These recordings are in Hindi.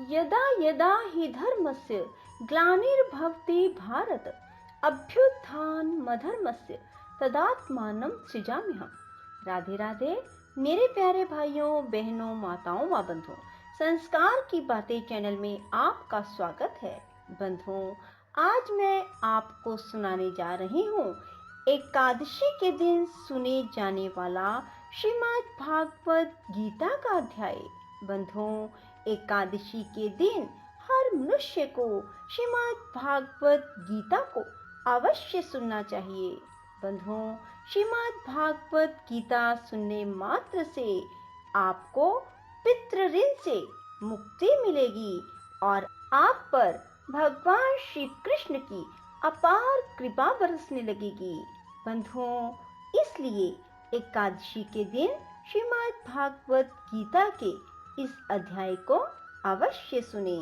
यदा यदा हि धर्मस्य ग्लानिर्भवति भारत अभ्युत्थानमधर्मस्य तदात्मानं सृजाम्यहम्। राधे राधे मेरे प्यारे भाइयों बहनों माताओं व बंधुओं, संस्कार की बातें चैनल में आपका स्वागत है। बंधुओं, आज मैं आपको सुनाने जा रही हूँ एकादशी के दिन सुने जाने वाला श्रीमद् भागवत गीता का अध्याय। बंधुओं, एकादशी के दिन हर मनुष्य को श्रीमद् भागवत गीता को अवश्य सुनना चाहिए। बंधुओं, श्रीमद् भागवत गीता सुनने मात्र से आपको पितृ ऋण से मुक्ति मिलेगी और आप पर भगवान श्री कृष्ण की अपार कृपा बरसने लगेगी। बंधुओं, इसलिए एकादशी के दिन श्रीमद् भागवत गीता के इस अध्याय को अवश्य सुने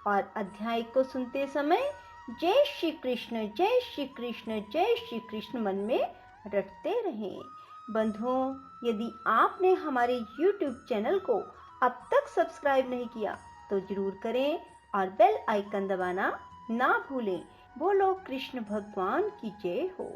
और अध्याय को सुनते समय जय श्री कृष्ण जय श्री कृष्ण जय श्री कृष्ण मन में रटते रहें। बंधुओं, यदि आपने हमारे YouTube चैनल को अब तक सब्सक्राइब नहीं किया तो जरूर करें और बेल आइकन दबाना ना भूलें। बोलो कृष्ण भगवान की जय हो।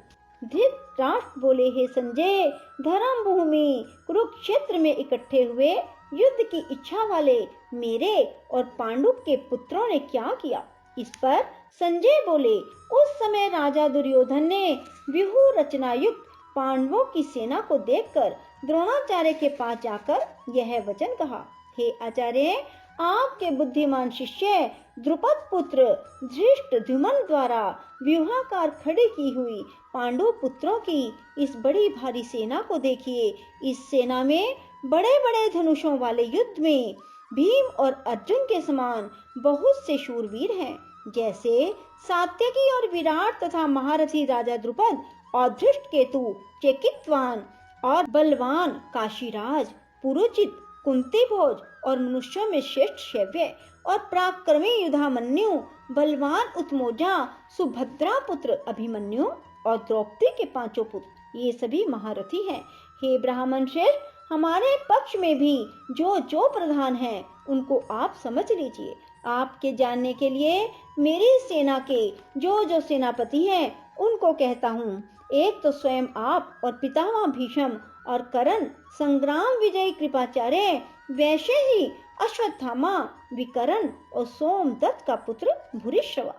धृतराष्ट्र बोले, हे संजय, धर्म भूमि कुरुक्षेत्र में इकट्ठे हुए युद्ध की इच्छा वाले मेरे और पांडु के पुत्रों ने क्या किया? इस पर संजय बोले, उस समय राजा दुर्योधन ने व्यूह रचना युक्त पांडवों की सेना को देखकर द्रोणाचार्य के पास जाकर यह वचन कहा, हे आचार्य, आपके बुद्धिमान शिष्य द्रुपद पुत्र धृष्टद्युम्न द्वारा व्यूहाकार खड़ी की हुई पांडु पुत्रों की इस बड़ी भारी सेना को देखिए। इस सेना में बड़े बड़े धनुषों वाले युद्ध में भीम और अर्जुन के समान बहुत से शूरवीर हैं, जैसे सात्यकी और विराट तथा महारथी राजा द्रुपद और धृष्टकेतु, चेकितवान और बलवान काशीराज, पुरुचित, कुंती भोज और मनुष्यों में श्रेष्ठ शैव्य और पराक्रमी युधामन्यु, बलवान उत्मोजा, सुभद्रा पुत्र अभिमन्यु और द्रौपदी के पांचों पुत्र, ये सभी महारथी हैं। हे ब्राह्मण श्रेष्ठ, हमारे पक्ष में भी जो जो प्रधान हैं उनको आप समझ लीजिए। आपके जानने के लिए मेरी सेना के जो जो सेनापति हैं उनको कहता हूँ। एक तो स्वयं आप और पितामह भीष्म और कर्ण, संग्राम विजयी कृपाचार्य, वैसे ही अश्वत्थामा, विकर्ण और सोमदत्त का पुत्र भूरिश्रवा,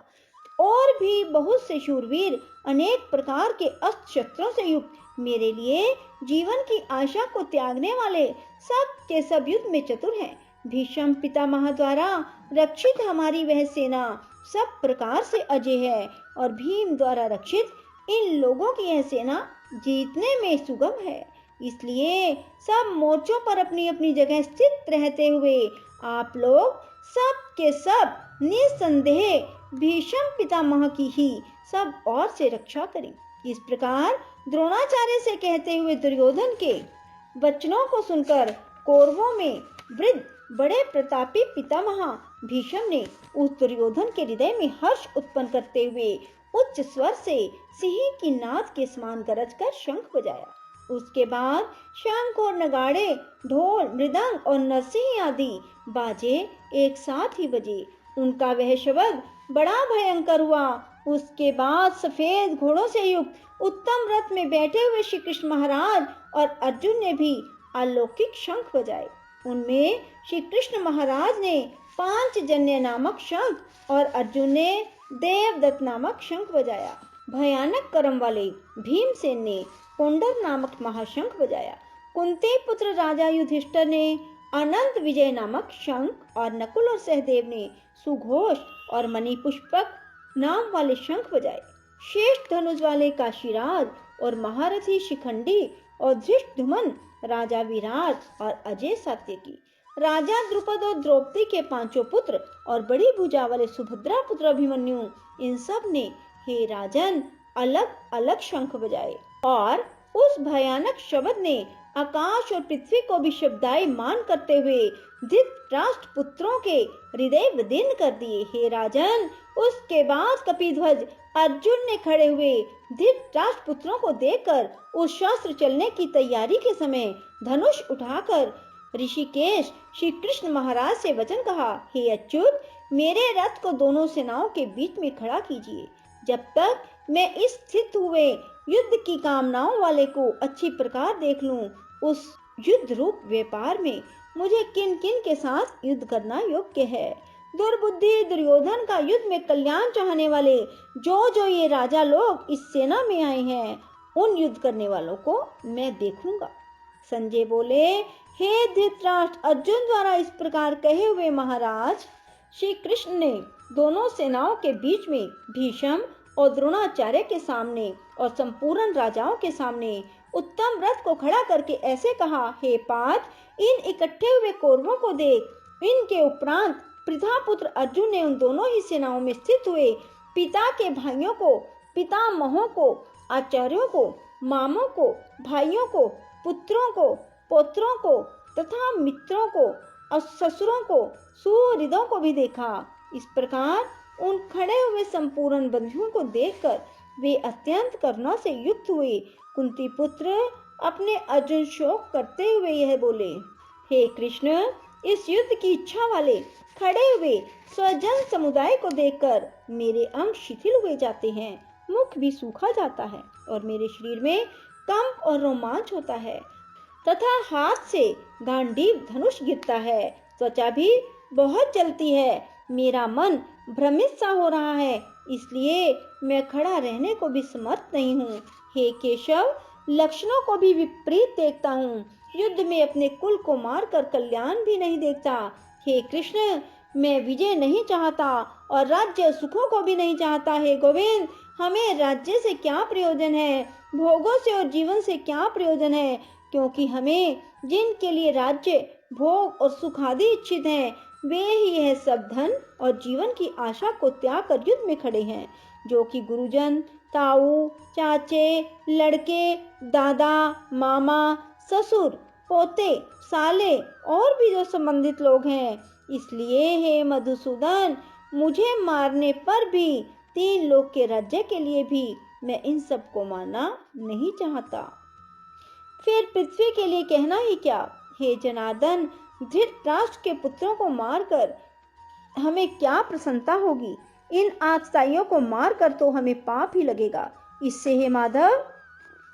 और भी बहुत से शूरवीर अनेक प्रकार के अस्त्र शस्त्रों से युक्त, मेरे लिए जीवन की आशा को त्यागने वाले, सब के सब युद्ध में चतुर हैं। भीष्म पितामह द्वारा रक्षित हमारी वह सेना सब प्रकार से अजय है और भीम द्वारा रक्षित इन लोगों की यह सेना जीतने में सुगम है। इसलिए सब मोर्चों पर अपनी अपनी जगह स्थित रहते हुए आप लोग सब के सब निसंदेह भीष्म पितामह की ही सब ओर से रक्षा करें। इस प्रकार द्रोणाचार्य से कहते हुए दुर्योधन के वचनों को सुनकर कौरवों में वृद्ध बड़े प्रतापी पितामह भीष्म ने उस दुर्योधन के हृदय में हर्ष उत्पन्न करते हुए उच्च स्वर से सिंह की नाद के समान गरज कर शंख बजाया। उसके बाद शंख और नगाड़े, ढोल, मृदंग और नरसिंह आदि बाजे एक साथ ही बजे। उनका वह शब्द बड़ा भयंकर हुआ। उसके बाद सफेद घोड़ों से युक्त उत्तम रथ में बैठे हुए श्री कृष्ण महाराज और अर्जुन ने भी अलौकिक शंख बजाए। उनमें श्री कृष्ण महाराज ने पांचजन्य नामक शंख और अर्जुन ने देवदत्त नामक शंख बजाया। भयानक कर्म वाले भीमसेन ने कोंडर नामक महाशंख बजाया। कुंती पुत्र राजा युधिष्ठिर ने अनंत विजय नामक शंख और नकुल और सहदेव ने सुघोष और मणिपुष्पक नाम वाले शंख बजाए। श्रेष्ठ धनुष वाले काशीराज और महारथी शिखंडी और धृष्टद्युम्न, राजा विराट और अजय सात्यकी, राजा द्रुपद और द्रौपदी के पांचों पुत्र और बड़ी भुजा वाले सुभद्रा पुत्र अभिमन्यु, इन सब ने हे राजन अलग अलग शंख बजाए और उस भयानक शब्द ने आकाश और पृथ्वी को भी शब्दायमान करते हुए धृतराष्ट्र पुत्रों के हृदय विदीर्ण कर दिए। हे राजन, उसके बाद कपिध्वज अर्जुन ने खड़े हुए धृतराष्ट्र पुत्रों को देखकर उस शस्त्र चलने की तैयारी के समय धनुष उठाकर ऋषिकेश श्री कृष्ण महाराज से वचन कहा, हे अच्युत, मेरे रथ को दोनों सेनाओं के बीच में खड़ा कीजिए। जब तक मैं इस स्थित हुए युद्ध की कामनाओं वाले को अच्छी प्रकार देख लूं, उस युद्ध रूप व्यापार में मुझे किन किन के साथ युद्ध करना योग्य है। दुर्बुद्धि दुर्योधन का युद्ध में कल्याण चाहने वाले जो ये राजा लोग इस सेना में आए हैं, उन युद्ध करने वालों को मैं देखूंगा। संजय बोले, हे धृतराष्ट्र, अर्जुन द्वारा इस प्रकार कहे हुए महाराज श्री कृष्ण ने दोनों सेनाओं के बीच में भीष्म और द्रोणाचार्य के सामने और संपूर्ण राजाओं के सामने उत्तम रथ को खड़ा करके ऐसे कहा, हे पार्थ, इन इकट्ठे हुए कौरवों को देख। इनके उपरांत प्रथापुत्र अर्जुन ने उन दोनों ही सेनाओं में स्थित हुए पिता के भाइयों को, पितामहों को, आचार्यों को, मामों को, भाइयों को, पुत्रों को, पौत्रों को तथा मित्रों को और ससुरों को, सुहृदों को भी देखा। इस प्रकार उन खड़े हुए संपूर्ण बंधुओं को देखकर वे अत्यंत करुणा से युक्त हुए। कुंती पुत्र अपने अर्जुन शोक करते हुए यह बोले, हे कृष्ण, इस युद्ध की इच्छा वाले खड़े हुए स्वजन समुदाय को देखकर मेरे अंग शिथिल हुए जाते हैं, मुख भी सूखा जाता है और मेरे शरीर में कंप और रोमांच होता है तथा हाथ से गांडीव धनुष गिरता है, त्वचा भी बहुत जलती है, मेरा मन भ्रमित सा हो रहा है, इसलिए मैं खड़ा रहने को भी समर्थ नहीं हूँ। हे केशव, लक्षणों को भी विपरीत देखता हूँ, युद्ध में अपने कुल को मारकर कल्याण भी नहीं देखता। हे कृष्ण, मैं विजय नहीं चाहता और राज्य सुखों को भी नहीं चाहता। हे गोविंद, हमें राज्य से क्या प्रयोजन है, भोगों से और जीवन से क्या प्रयोजन है, क्योंकि हमें जिनके लिए राज्य, भोग और सुख आदि इच्छित हैं, वे ही यह सब धन और जीवन की आशा को त्याग कर युद्ध में खड़े हैं, जो कि गुरुजन, ताऊ, चाचे, लड़के, दादा, मामा, ससुर, पोते, साले और भी जो संबंधित लोग हैं। इसलिए हे मधुसूदन, मुझे मारने पर भी 3 लोक के राज्य के लिए भी मैं इन सब को मारना नहीं चाहता। फिर पृथ्वी के लिए कहना ही क्या। हे जनार्दन, धृतराष्ट्र के पुत्रों को मारकर हमें क्या प्रसन्नता होगी, इन आतताइयों को मारकर तो हमें पाप ही लगेगा। इससे हे माधव,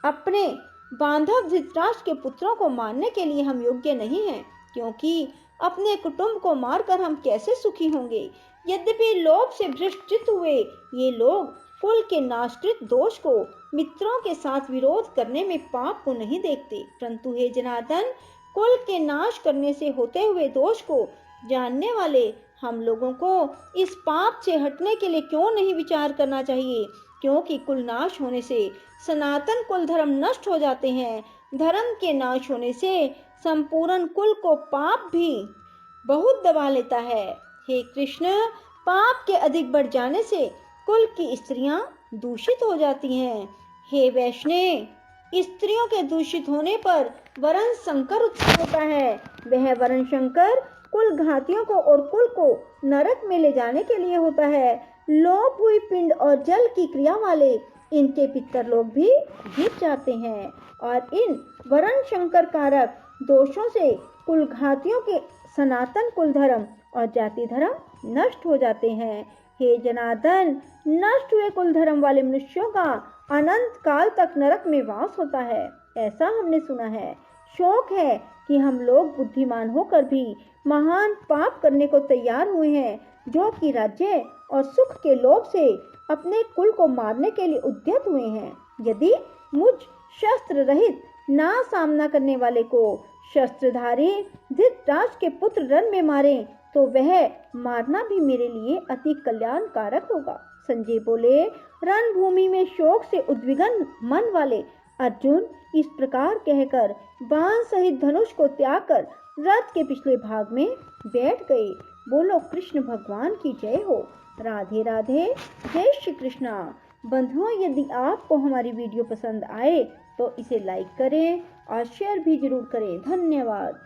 अपने बांधव धृतराष्ट्र के पुत्रों को मारने के लिए हम योग्य नहीं हैं, क्योंकि अपने कुटुंब को मारकर हम कैसे सुखी होंगे। यद्यपि लोभ से भ्रष्ट हुए ये लोग कुल के नाशकृत दोष को मित्रों के साथ विरोध करने में पाप को नहीं देखते, परंतु हे जनार्दन, कुल के नाश करने से होते हुए दोष को जानने वाले हम लोगों को इस पाप से हटने के लिए क्यों नहीं विचार करना चाहिए, क्योंकि कुल नाश होने से सनातन कुल धर्म नष्ट हो जाते हैं। धर्म के नाश होने से संपूर्ण कुल को पाप भी बहुत दबा लेता है। हे कृष्ण, पाप के अधिक बढ़ जाने से कुल की स्त्रियां दूषित हो जाती हैं। हे वैष्णव, स्त्रियों के दूषित होने पर वरण शंकर उत्पन्न होता है। वह वरण शंकर कुल घातियों को और कुल को नरक में ले जाने के लिए होता है। लोप हुई पिंड और जल की क्रिया वाले इनके पितर लोग भी गिर जाते हैं और इन वरण शंकर कारक दोषों से कुल घातियों के सनातन कुल धर्म और जाति धर्म नष्ट हो जाते हैं। हे जनार्दन, नष्ट हुए कुल धर्म वाले मनुष्यों का अनंत काल तक नरक में वास होता है, ऐसा हमने सुना है। शोक है कि हम लोग बुद्धिमान होकर भी महान पाप करने को तैयार हुए हैं, जो कि राज्य और सुख के लोभ से अपने कुल को मारने के लिए उद्यत हुए हैं। यदि मुझ शस्त्र रहित ना सामना करने वाले को शस्त्रधारी धृतराष्ट्र के पुत्र रण में मारे, तो वह मारना भी मेरे लिए अति कल्याणकारक होगा। संजय बोले, रणभूमि में शोक से उद्विग्न मन वाले अर्जुन इस प्रकार कहकर बाण सहित धनुष को त्याग कर रथ के पिछले भाग में बैठ गए। बोलो कृष्ण भगवान की जय हो। राधे राधे, जय श्री कृष्णा। बंधुओं, यदि आपको हमारी वीडियो पसंद आए तो इसे लाइक करें और शेयर भी जरूर करें। धन्यवाद।